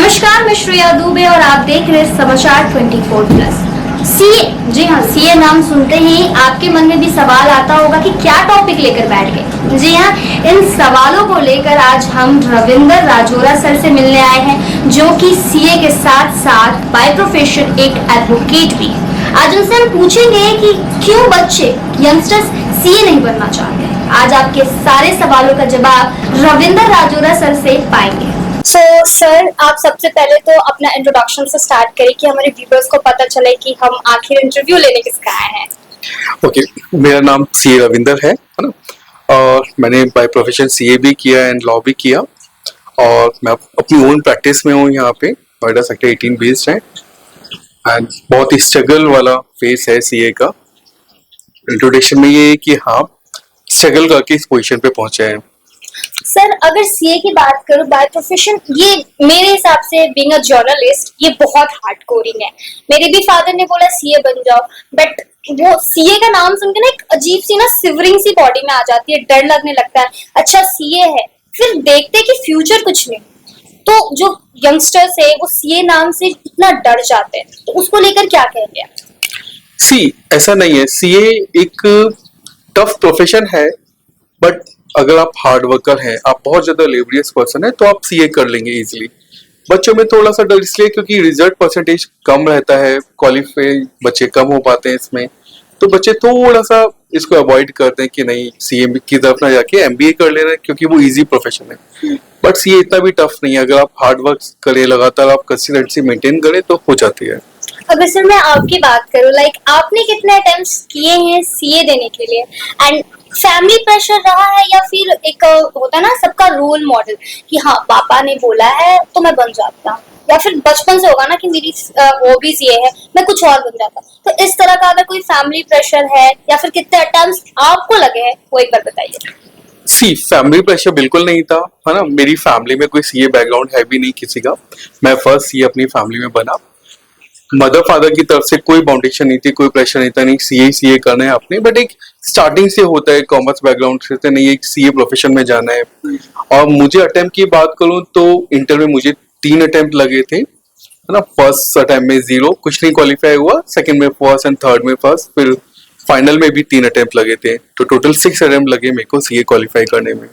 नमस्कार, मैं श्रेया दुबे और आप देख रहे हैं समाचार 24+। सीए, जी हाँ, सीए नाम सुनते ही आपके मन में भी सवाल आता होगा कि क्या टॉपिक लेकर बैठ गए। जी हाँ, इन सवालों को लेकर आज हम रविंदर राजोरा सर से मिलने आए हैं, जो कि सीए के साथ साथ बाय प्रोफेशन एक एडवोकेट भी है। आज उनसे हम पूछेंगे कि क्यों बच्चे यंगस्टर्स सीए नहीं बनना चाहते। आज आपके सारे सवालों का जवाब रविंदर राजोरा सर से पाएंगे। सर, आप सबसे पहले तो अपना इंट्रोडक्शन से स्टार्ट करें कि हमारे व्यूअर्स को पता चले कि हम आखिर इंटरव्यू लेने किसका आए हैं। ओके, मेरा नाम सी रविंदर है ना। और मैंने बाय प्रोफेशन सीए भी किया एंड लॉ भी किया, और मैं अपनी ओन प्रैक्टिस में हूँ यहाँ पे नोएडा सेक्टर 18 बेस्ड है। एंड बहुत ही स्ट्रगल वाला फेस है सीए का। इंट्रोडक्शन में ये है कि हाँ, स्ट्रगल करके इस पोजीशन पे पहुंचे हैं। सर, अगर सीए की बात करूं, बाय प्रोफेशन, ये मेरे हिसाब से बीइंग अ जर्नलिस्ट ये बहुत हार्ड कोरिंग है। मेरे भी फादर ने बोला सीए बन जाओ, बट वो सीए का नाम सुन के ना एक अजीब सी ना सिवरिंग सी बॉडी में आ जाती है, डर लगने लगता है। अच्छा सीए है, फिर देखते कि फ्यूचर कुछ नहीं, तो जो यंगस्टर्स है वो सीए नाम से इतना डर जाते हैं, तो उसको लेकर क्या कहेंगे? सी ऐसा नहीं है, सीए एक टफ प्रोफेशन है, बट अगर आप हार्ड वर्कर हैं, आप बहुत ज्यादा लेबरियस पर्सन है, तो आप सीए कर लेंगे इजीली। बच्चों में थोड़ा सा डर इसलिए क्योंकि रिजल्ट परसेंटेज कम रहता है, क्वालिफाई बच्चे कम हो पाते हैं इसमें, तो बच्चे थोड़ा सा इसको अवॉइड करते हैं कि नहीं सीए की तरफ ना जाके एमबीए कर ले रहे हैं क्योंकि वो इजी प्रोफेशन है। बट सीए इतना भी टफ नहीं है, अगर आप हार्ड वर्क करें, लगातार आप कंसिस्टेंसी मेंटेन करें तो हो जाती है। अगर सर मैं आपकी बात करूं, लाइक आपने कितने अटेम्प्ट्स किए हैं सीए देने के लिए, एंड फैमिली प्रेशर रहा है या फिर एक होता है ना सबका रोल मॉडल कि हाँ पापा ने बोला है तो मैं बन जाता हूँ, या फिर बचपन से होगा ना कि मेरी हॉबीज ये है मैं कुछ और बन जाता, तो इस तरह का अगर कोई फैमिली प्रेशर है या फिर कितने अटेम्प्ट्स आपको लगे हैं वो एक बार बताइए। सी फैमिली प्रेशर बिल्कुल नहीं था, है ना। मेरी फैमिली में कोई सीए बैकग्राउंड है भी नहीं किसी का। मैं फर्स्ट सीए अपनी फैमिली में बना। मदर फादर की तरफ से कोई बाउंडेशन नहीं थी, कोई प्रेशर नहीं था, नहीं सीए करना है आपने, बट एक स्टार्टिंग से होता है कॉमर्स बैकग्राउंड से, तो नहीं एक सीए प्रोफेशन में जाना है। और मुझे अटेम्प्ट की बात करूं तो इंटर में मुझे 3 अटेम्प्ट लगे थे, है ना। फर्स्ट अटेम्प्ट में 0, कुछ नहीं क्वालिफाई हुआ, सेकंड में फर्स्ट एंड थर्ड में फर्स्ट, फिर फाइनल में भी 3 अटेम्प्ट लगे थे, तो टोटल 6 अटेम्प्ट लगे मेरे को सीए क्वालिफाई करने में।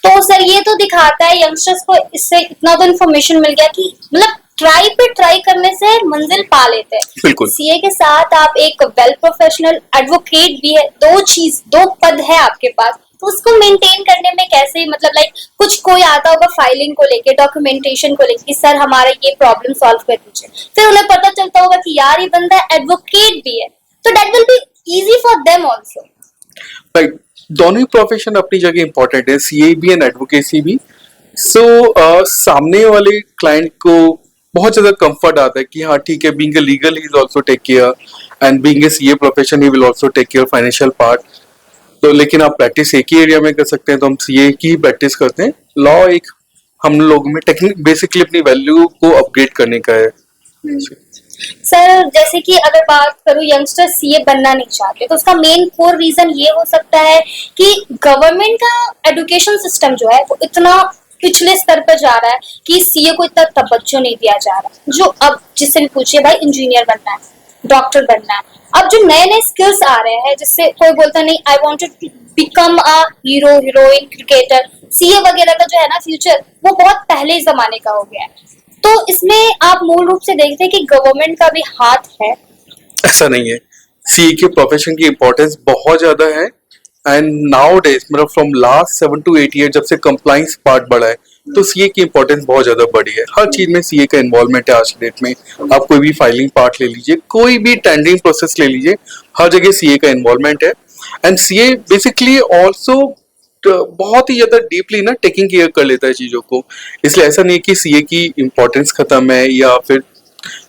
तो सर ये तो दिखाता है यंगस्टर्स को, इससे इतना तो इन्फॉर्मेशन मिल गया कि मतलब ट्राई करने से मंजिल पा लेते हैं। बिल्कुल। सीए के साथ आप एक वेल प्रोफेशनल एडवोकेट भी है, दो पद है आपके पास, तो उसको मेंटेन करने में कैसे, मतलब लाइक कुछ कोई आता होगा फाइलिंग को लेके, डॉक्यूमेंटेशन को लेके, सर हमारा ये प्रॉब्लम सॉल्व कर दीजिए, फिर उन्हें पता चलता होगा कि यार ये बंदा एडवोकेट भी है, तो that will be easy for them also. Right, दोनों ही प्रोफेशन अपनी जगह इंपॉर्टेंट है, सीए भी एंड एडवोकेसी भी। सामने वाले क्लाइंट को बहुत ज्यादा कंफर्ट आता है कि हाँ ठीक है, being a legal he is also take care, and being a CA profession he will also take care financial part. तो लेकिन आप प्रैक्टिस एक ही एरिया में कर सकते हैं, तो हम सीए की ही प्रैक्टिस करते हैं। लॉ एक हम लोग में टेक्निक बेसिकली अपनी वैल्यू को अपग्रेड करने का है। सर जैसे कि अगर बात करूं यंगस्टर सीए बनना नहीं चाहते, तो उसका मेन कोर रीजन ये हो सकता है कि गवर्नमेंट का एजुकेशन सिस्टम जो है वो इतना पिछले स्तर पर जा रहा है कि सीए को इतना तवज्जो नहीं दिया जा रहा। जो अब जिससे भी पूछिए भाई इंजीनियर बनना है, डॉक्टर बनना है, अब जो नए नए स्किल्स आ रहे हैं जिससे कोई बोलता नहीं I want to become a hero, heroine, cricketer, CA वगैरह का जो है ना फ्यूचर वो बहुत पहले जमाने का हो गया है। तो इसमें आप मूल रूप से देखते हैं कि गवर्नमेंट का भी हाथ है। ऐसा नहीं है, सीए के प्रोफेशन की इंपॉर्टेंस बहुत ज्यादा है, एंड नाउ डेज मतलब फ्रॉम लास्ट 7 to 8 ईयर जब से कंप्लाइंस पार्ट बढ़ा है, तो सीए की इंपॉर्टेंस बहुत ज्यादा बढ़ी है। हर चीज में सीए का इन्वॉल्वमेंट है आज की डेट में। आप कोई भी फाइलिंग पार्ट ले लीजिए, कोई भी टेंडरिंग प्रोसेस ले लीजिए, हर जगह सीए का इन्वॉल्वमेंट है। एंड सीए बेसिकली ऑल्सो बहुत ही ज्यादा डीपली ना टेकिंग केयर कर लेता है चीजों को। इसलिए ऐसा नहीं है कि सीए की इंपॉर्टेंस खत्म है या फिर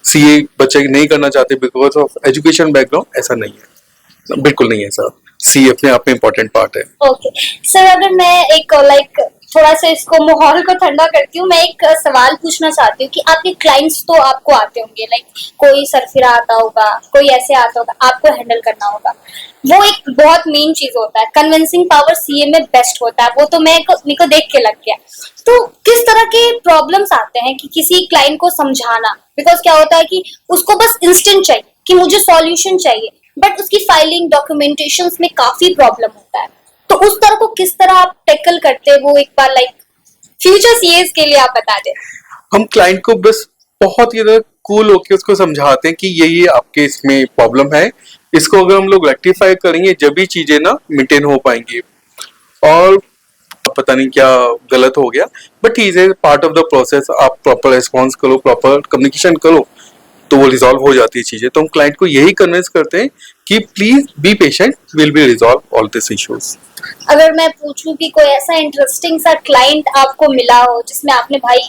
सीए बच्चे नहीं करना चाहते बिकॉज ऑफ एजुकेशन बैकग्राउंड, ऐसा नहीं है, बिल्कुल नहीं है सर। सी अपने आप में इम्पोर्टेंट पार्ट है। ओके सर, अगर मैं एक लाइक थोड़ा सा इसको माहौल को ठंडा करती हूँ, मैं एक सवाल पूछना चाहती हूँ कि आपके क्लाइंट्स तो आपको आते होंगे, लाइक कोई सरफिरा आता होगा, कोई ऐसे आता होगा, आपको हैंडल करना होगा। वो एक बहुत मेन चीज होता है, कन्विंसिंग पावर सीए में बेस्ट होता है, वो तो मेरे को देख के लग गया। तो किस तरह के प्रॉब्लम्स आते हैं कि किसी क्लाइंट को समझाना, बिकॉज क्या होता है कि उसको बस इंस्टेंट चाहिए कि मुझे सॉल्यूशन चाहिए, बट उसकी फाइलिंग डॉक्यूमेंटेशन में काफी प्रॉब्लम होता है। तो उस तरह को किस तरह आप टैकल करते हैं, वो एक बार लाइक फ्यूचर सीएस के लिए आप बता दें। हम क्लाइंट को बस बहुत ही ज्यादा कूल होके उसको समझाते हैं कि ये आपके इसमें प्रॉब्लम है, इसको अगर हम लोग रेक्टिफाई करेंगे जब भी चीजें ना मेंटेन हो पाएंगी। और पता नहीं क्या गलत हो गया, but is a part of the process. आप प्रॉपर रिस्पॉन्स करो, प्रॉपर कम्युनिकेशन करो, तो वो रिजॉल्व हो जाती है चीजें। तो हम क्लाइंट को यही कन्विंस करते हैं कि please be patient, will be resolve all this issues. अगर मैं पूछूं कि कोई ऐसा इंटरेस्टिंग सा क्लाइंट आपको मिला हो जिसमें आपने भाई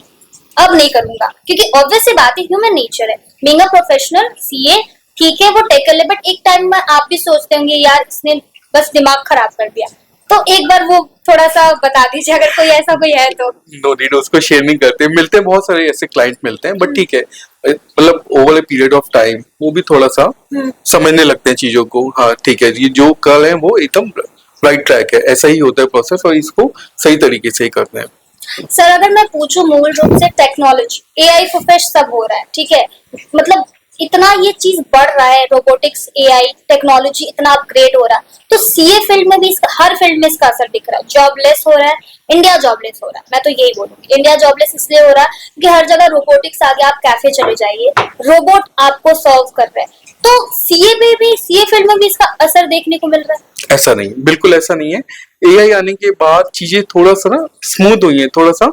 अब नहीं करूंगा, क्योंकि ऑब्वियस सी बात है, ह्यूमन नेचर है, बीइंग अ प्रोफेशनल सीए ठीक है वो टेकल है, बट एक टाइम में आप भी सोचते होंगे यार इसने बस दिमाग खराब कर दिया। तो एक बार वो थोड़ा सा बता दीजिए अगर कोई ऐसा कोई है तो। नो नीड, उसको शेयर नहीं करते। मिलते हैं बहुत सारे ऐसे क्लाइंट मिलते हैं, बट ठीक है, मतलब over a period of time वो भी थोड़ा सा समझने लगते हैं चीजों को। हाँ ठीक है, ये जो कर रहे हैं वो एकदम राइट ट्रैक है, ऐसा ही होता है प्रोसेस, और इसको सही तरीके से ही करते हैं। सर अगर मैं पूछूं मूल रूप से टेक्नोलॉजी, एआई प्रोफेश सब हो रहा है, ठीक है, मतलब इतना ये चीज बढ़ रहा है, रोबोटिक्स, एआई टेक्नोलॉजी इतना अपग्रेड हो रहा है, तो सीए फील्ड में भी इसका, हर फील्ड में इसका असर दिख रहा है। जॉबलेस हो रहा है, इंडिया जॉबलेस हो रहा है, मैं तो यही बोलूंगी इंडिया जॉबलेस इसलिए हो रहा है क्योंकि हर जगह रोबोटिक्स आ गया। आप कैफे चले जाइए, रोबोट आपको सर्व कर रहे हैं। तो सीए में भी, सीए फील्ड में भी इसका असर देखने को मिल रहा है। ऐसा नहीं, बिल्कुल ऐसा नहीं है। एआई आने के बाद चीजें थोड़ा सा ना स्मूथ हुई हैं, थोड़ा सा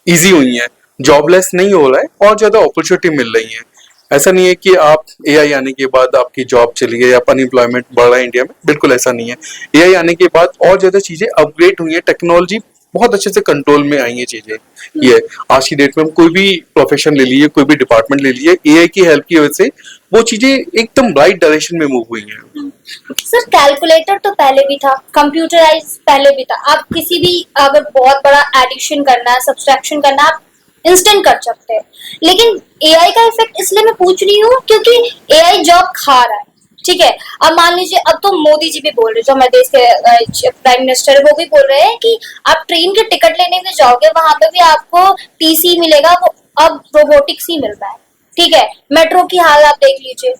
इजी हुई हैं, जॉबलेस नहीं हो रहा है और ज्यादा अपॉर्चुनिटी मिल रही है। ऐसा नहीं है कि आप एआई आने के बाद आपकी जॉब चली गई या अनएम्प्लॉयमेंट बढ़ रहा है इंडिया में, बिल्कुल ऐसा नहीं है। एआई आने के बाद और ज्यादा चीजें अपग्रेड हुई है, टेक्नोलॉजी बहुत अच्छे से कंट्रोल में आई है चीजें। ये आज की डेट में हम कोई भी प्रोफेशन ले लीजिए, कोई भी डिपार्टमेंट ले लीजिए, एआई की हेल्प की वजह से वो चीजें एकदम राइट डायरेक्शन में मूव हुई हैं। सर कैलकुलेटर तो पहले भी था, कंप्यूटराइज पहले भी था, आप किसी भी अगर बहुत बड़ा एडिशन करना है, सब्सट्रैक्शन करना है, आप इंस्टेंट कर सकते हैं। लेकिन एआई का इफेक्ट इसलिए मैं पूछ रही हूँ क्योंकि एआई जॉब खा रहा है, ठीक है। अब मान लीजिए, अब तो मोदी जी भी बोल रहे, जो हमारे देश के प्राइम मिनिस्टर है, वो भी बोल रहे हैं कि आप ट्रेन के टिकट लेने भी जाओगे, वहां पे भी आपको टीसी मिलेगा, वो अब रोबोटिक्स ही मिल रहा है, ठीक है। मेट्रो की हाल आप देख लीजिए।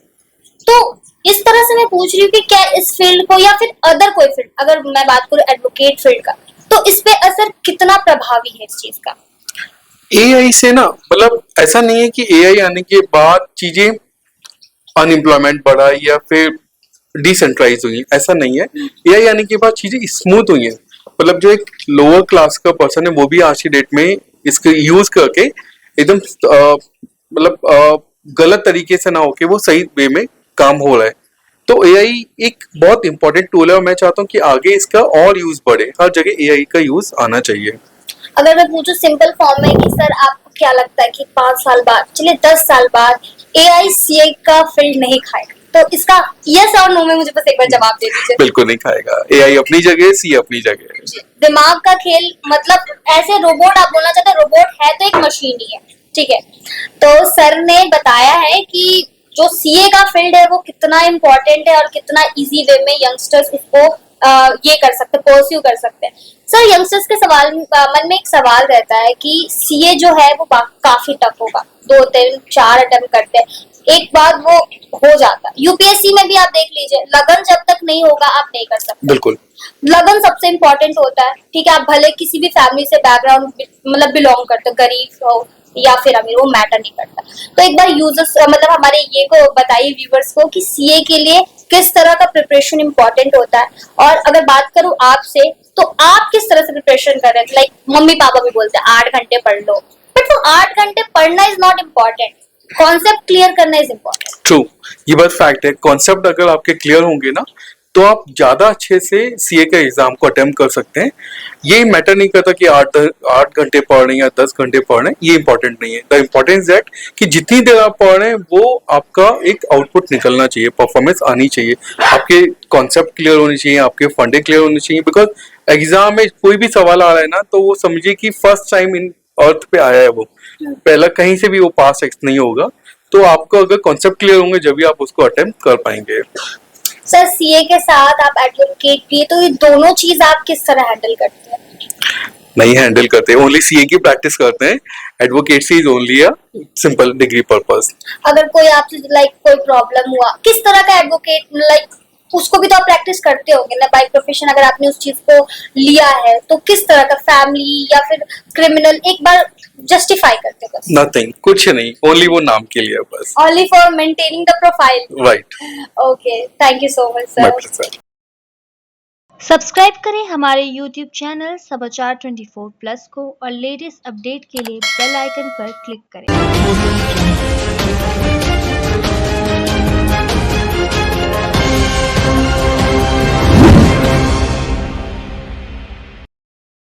तो इस तरह से मैं पूछ रही हूँ कि क्या इस फील्ड को या फिर अदर कोई फील्ड, अगर मैं बात करूँ एडवोकेट फील्ड का, तो इस पे असर कितना प्रभावी है इस चीज का। एआई से ना, मतलब ऐसा नहीं है कि एआई आने के बाद चीजें अनएम्प्लॉयमेंट बढ़ा या फिर डिसेंट्रलाइज हुई, ऐसा नहीं है। एआई आने के बाद चीजें स्मूथ हुई हैं, मतलब जो एक लोअर क्लास का पर्सन है वो भी आज की डेट में इसको यूज करके एकदम गलत तरीके से ना होके वो सही वे में काम हो रहा है। तो एआई एक बहुत इंपॉर्टेंट टूल है और मैं चाहता हूँ कि आगे इसका और यूज बढ़े, हर जगह एआई का यूज आना चाहिए। अगर मैं पूछूं सिंपल फॉर्म में कि सर आपको क्या लगता है कि 5 साल बाद, चलिए 10 साल बाद एआई सीए का फील्ड नहीं खाएगा, तो इसका यस और नो में मुझे बस एक बार जवाब दे दीजिए। बिल्कुल नहीं खाएगा, एआई अपनी जगह, सी अपनी जगह। दिमाग का खेल, मतलब ऐसे रोबोट आप बोलना चाहते हैं, रोबोट है तो एक मशीन ही है, ठीक है। तो सर ने बताया है कि जो सीए का फील्ड है वो कितना इम्पोर्टेंट है और कितना इजी वे में यंगस्टर्स इसको ये कर सकते, परस्यू कर सकते हैं। सर यंगस्टर्स के सवाल मन में एक सवाल रहता है कि सीए जो है वो काफी टफ होगा, 2 3 4 अटेम्प्ट करते हैं, एक बार वो हो जाता है। यूपीएससी में भी आप देख लीजिए, लगन जब तक नहीं होगा आप नहीं कर सकते। बिल्कुल, लगन सबसे इम्पोर्टेंट होता है, ठीक है। आप भले किसी भी फैमिली से बैकग्राउंड मतलब बिलोंग करते, गरीब हो या फिर अमीर, वो मैटर नहीं करता। तो एक बार यूजर्स मतलब हमारे ये को बताइए व्यूवर्स को कि सीए के लिए किस तरह का प्रिपरेशन इंपॉर्टेंट होता है। और अगर बात करूं आपसे, तो आप किस तरह से प्रिपरेशन कर रहे हैं। लाइक मम्मी पापा भी बोलते हैं 8 घंटे पढ़ लो, बट वो 8 घंटे पढ़ना is not important, concept clear करना इज इम्पॉर्टेंट। ट्रू, ये बात फैक्ट है। कॉन्सेप्ट अगर आपके क्लियर होंगे ना, तो आप ज्यादा अच्छे से सीए का एग्जाम को अटेम्प्ट कर सकते हैं। ये मैटर नहीं करता कि 8 घंटे पढ़ रहे हैं या 10 घंटे पढ़ रहे हैं, ये इंपॉर्टेंट नहीं है। द इम्पोर्टेंस दैट कि जितनी देर आप पढ़ रहे हैं वो आपका एक आउटपुट निकलना चाहिए, परफॉर्मेंस आनी चाहिए, आपके कॉन्सेप्ट क्लियर होनी चाहिए, आपके फंडे क्लियर होनी चाहिए। बिकॉज एग्जाम में कोई भी सवाल आ रहा है ना, तो वो समझिए कि फर्स्ट टाइम इन अर्थ पे आया है वो, पहला कहीं से भी वो पास नहीं होगा। तो आपको अगर कॉन्सेप्ट क्लियर होंगे जब भी आप उसको अटेम्प्ट कर पाएंगे। सर सीए के साथ आप एडवोकेट भी है, तो ये दोनों चीज आप किस तरह हैंडल करते हैं? नहीं हैंडल करते, ओनली सीए की प्रैक्टिस करते हैं। Advocacy is only a simple degree purpose. अगर कोई आपसे लाइक कोई प्रॉब्लम हुआ, किस तरह का एडवोकेट लाइक उसको भी तो आप प्रैक्टिस करते होंगे ना बाय प्रोफेशन। अगर आपने उस चीज को लिया है तो किस तरह का, फैमिली या फिर क्रिमिनल, एक बार जस्टिफाई करते बस। नथिंग, कुछ नहीं, ओनली वो नाम के लिए बस। Only for maintaining the profile. Right. Okay, thank you so much my sir. Pleasure. Subscribe करें हमारे YouTube चैनल समाचार 24 प्लस को और लेटेस्ट अपडेट के लिए बेल आइकन पर क्लिक करें।